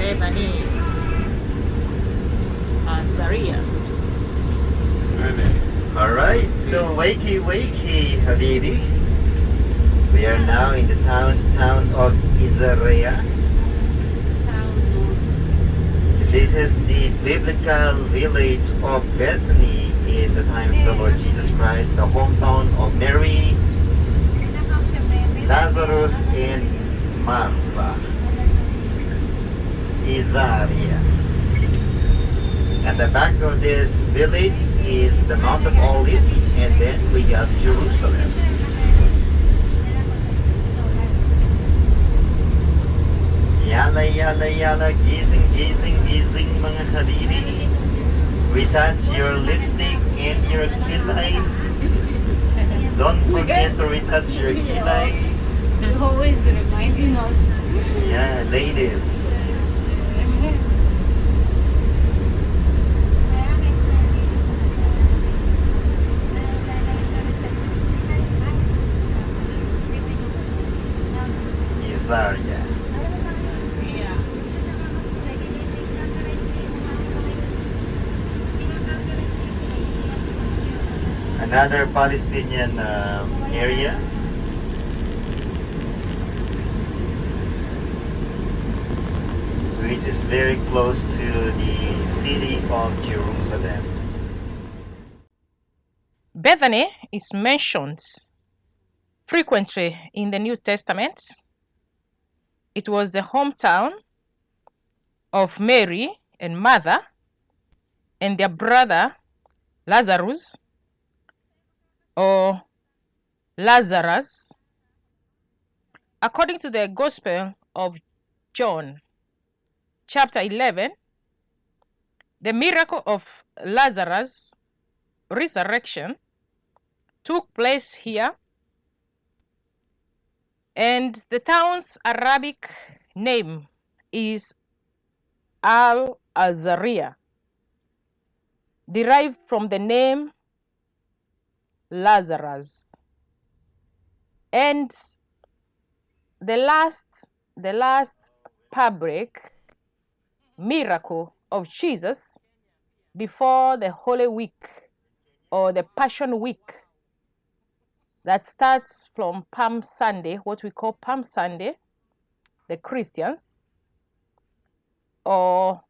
Bethany and Zaria. Alright, so wakey wakey, Habibi. We are now in the town of Isaiah. This is the biblical village of Bethany in the time of the Lord Jesus Christ, the hometown of Mary, Lazarus, and Martha. Isaiah. At the back of this village is the Mount of Olives, and then we got Jerusalem. Yala yala yala, gising gising gising mga habibi. Retouch your lipstick and your kilay. Don't forget to retouch your kilay. Always reminding us. Yeah, ladies. Isaiah. Another Palestinian area. Which is very close to the city of Jerusalem. Bethany is mentioned frequently in the New Testament. It was the hometown of Mary and Martha and their brother Lazarus, or Lazarus. According to the Gospel of John, chapter 11, the miracle of Lazarus' resurrection took place here, and the town's Arabic name is Al-Azariah, derived from the name Lazarus. And the last public miracle of Jesus before the Holy Week or the Passion Week that starts from Palm Sunday, what we call Palm Sunday, the Christians, or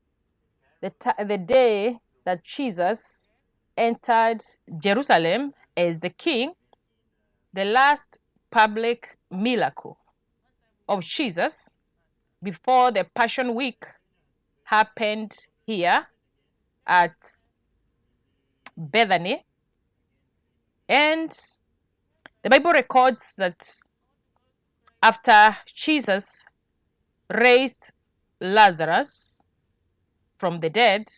the day that Jesus entered Jerusalem as the king. The last public miracle of Jesus before the Passion Week happened here at Bethany. And the Bible records that after Jesus raised Lazarus from the dead,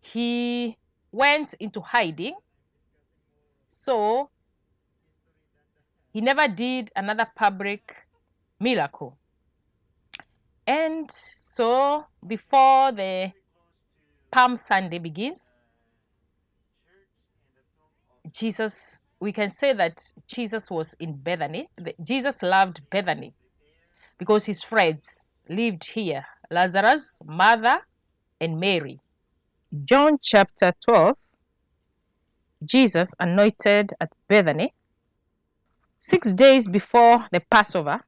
he went into hiding. So he never did another public miracle. And so before the Palm Sunday begins, we can say that Jesus was in Bethany. Jesus loved Bethany because his friends lived here: Lazarus, Martha, and Mary. John chapter 12, Jesus anointed at Bethany 6 days before the Passover.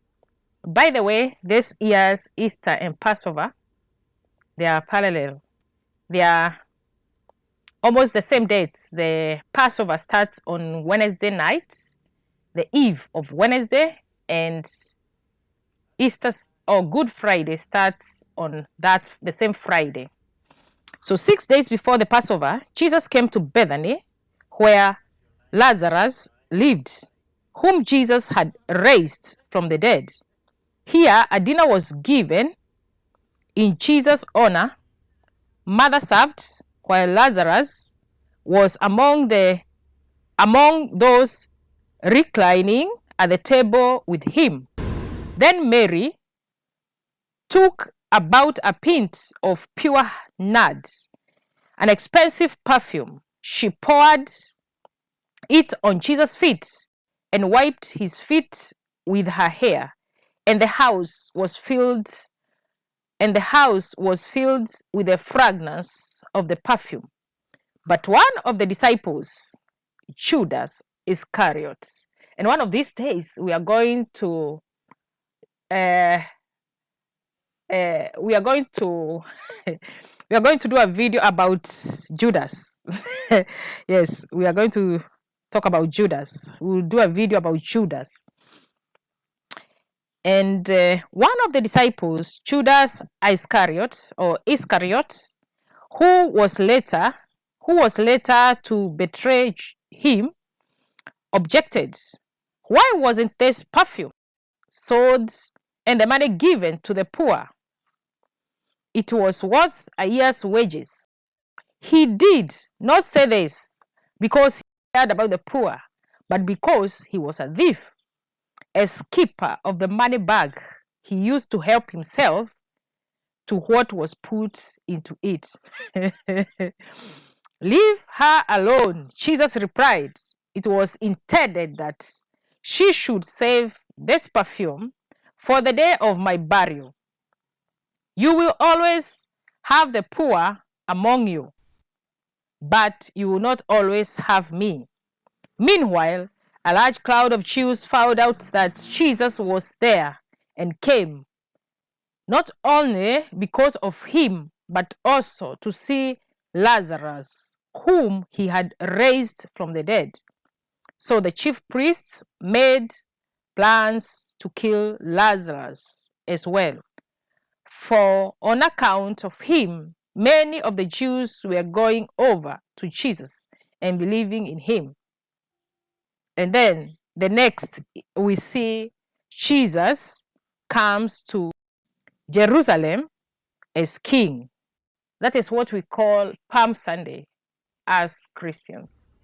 By the way, this year's Easter and Passover, they are parallel. They are almost the same dates. The Passover starts on Wednesday night, the eve of Wednesday, and Easter or Good Friday starts on the same Friday. So 6 days before the Passover, Jesus came to Bethany, where Lazarus lived, whom Jesus had raised from the dead. Here, a dinner was given in Jesus' honor. Martha served, while Lazarus was among those reclining at the table with him. Then Mary took about a pint of pure nard, an expensive perfume. She poured it on Jesus' feet and wiped his feet with her hair, and the house was filled and the house was filled with the fragrance of the perfume. But one of the disciples, Judas Iscariot, and one of these days we are going to we are going to do a video about Judas. Yes, we are going to talk about Judas. We'll do a video about Judas. And one of the disciples, Judas Iscariot, who was later to betray him, objected. Why wasn't this perfume sold and the money given to the poor? It was worth a year's wages. He did not say this because he cared about the poor, but because he was a thief. As keeper of the money bag, he used to help himself to what was put into it. Leave her alone, Jesus replied. It was intended that she should save this perfume for the day of my burial. You will always have the poor among you, but you will not always have me. Meanwhile, a large crowd of Jews found out that Jesus was there and came, not only because of him, but also to see Lazarus, whom he had raised from the dead. So the chief priests made plans to kill Lazarus as well. For on account of him, many of the Jews were going over to Jesus and believing in him. And then the next we see Jesus comes to Jerusalem as king. That is what we call Palm Sunday as Christians.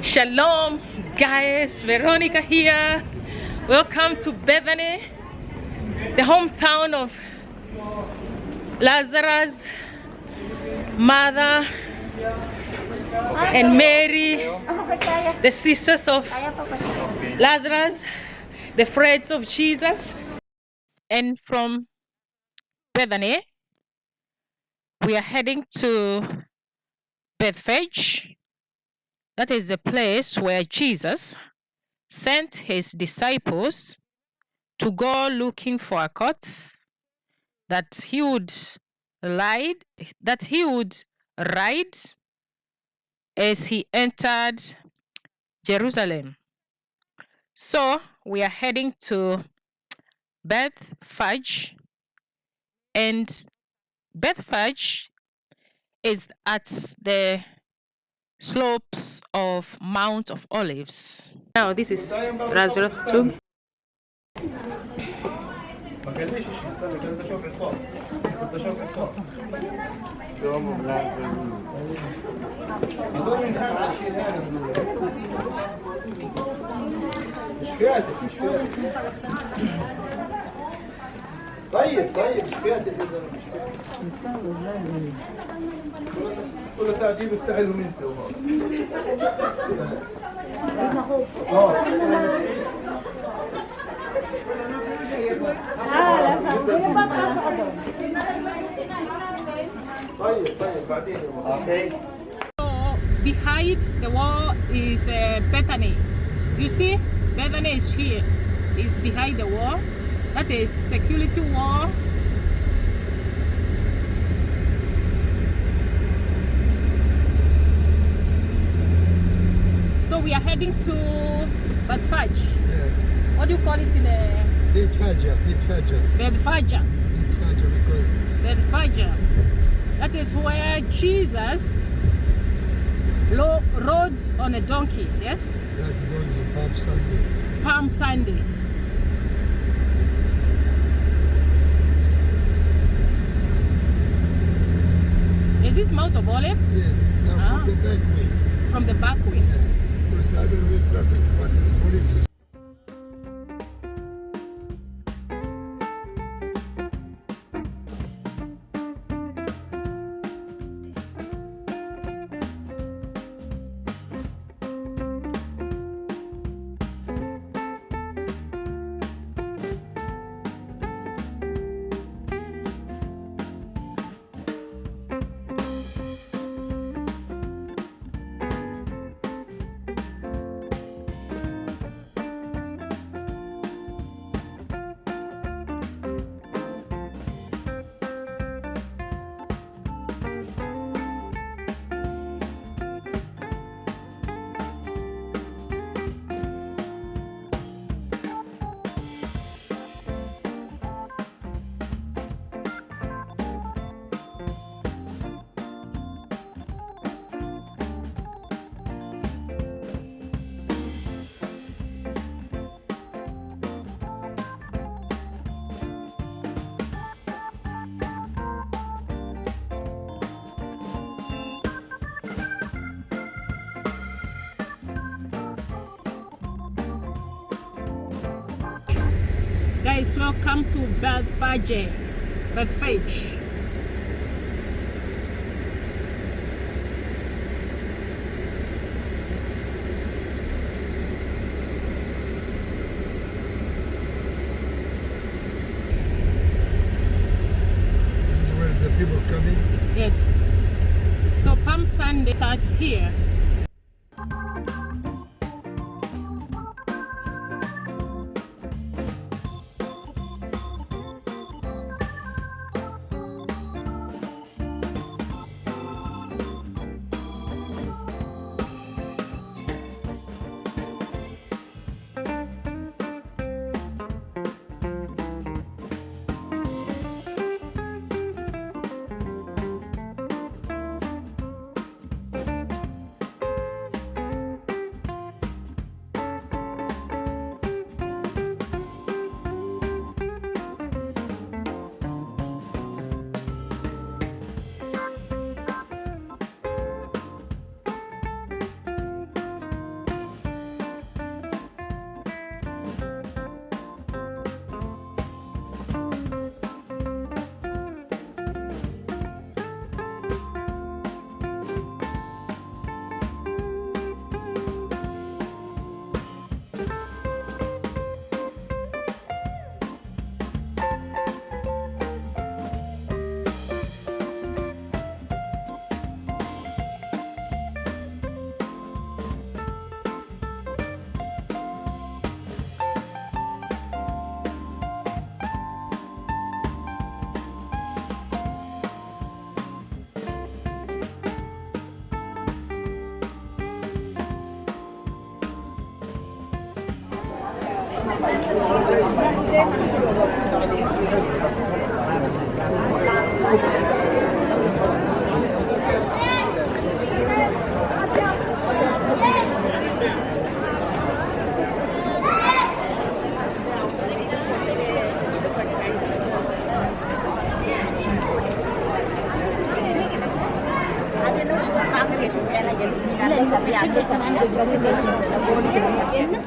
Shalom guys, Veronica here. Welcome to Bethany, the hometown of Lazarus' mother and Mary, the sisters of Lazarus, the friends of Jesus. And from Bethany, we are heading to Bethphage. That is the place where Jesus sent his disciples to go looking for a colt that he would ride, as he entered Jerusalem. So we are heading to Bethphage, and Bethphage is at the slopes of Mount of Olives. Now this is Lazarus tomb. طيب مش فاتح قول له تعجيب افتح لهم انت طيب بعدين Okay. Behind the wall is Bethany. You see, Bethany is here. It's behind the wall. That is security wall. So we are heading to Bethphage. Yeah. What do you call it in a Bethphage. Bethphage? Bethphage, we call it. Bethphage. That is where Jesus rode on a donkey. Yes. Right on the Palm Sunday. Palm Sunday. Is this Mount of Olives? Yes. Now from the back way. From the back way. Yeah. Because the other way traffic passes police. Guys, welcome to Bethphage. Bethphage. This is where the people come in. Yes. So Palm Sunday starts here. என்ன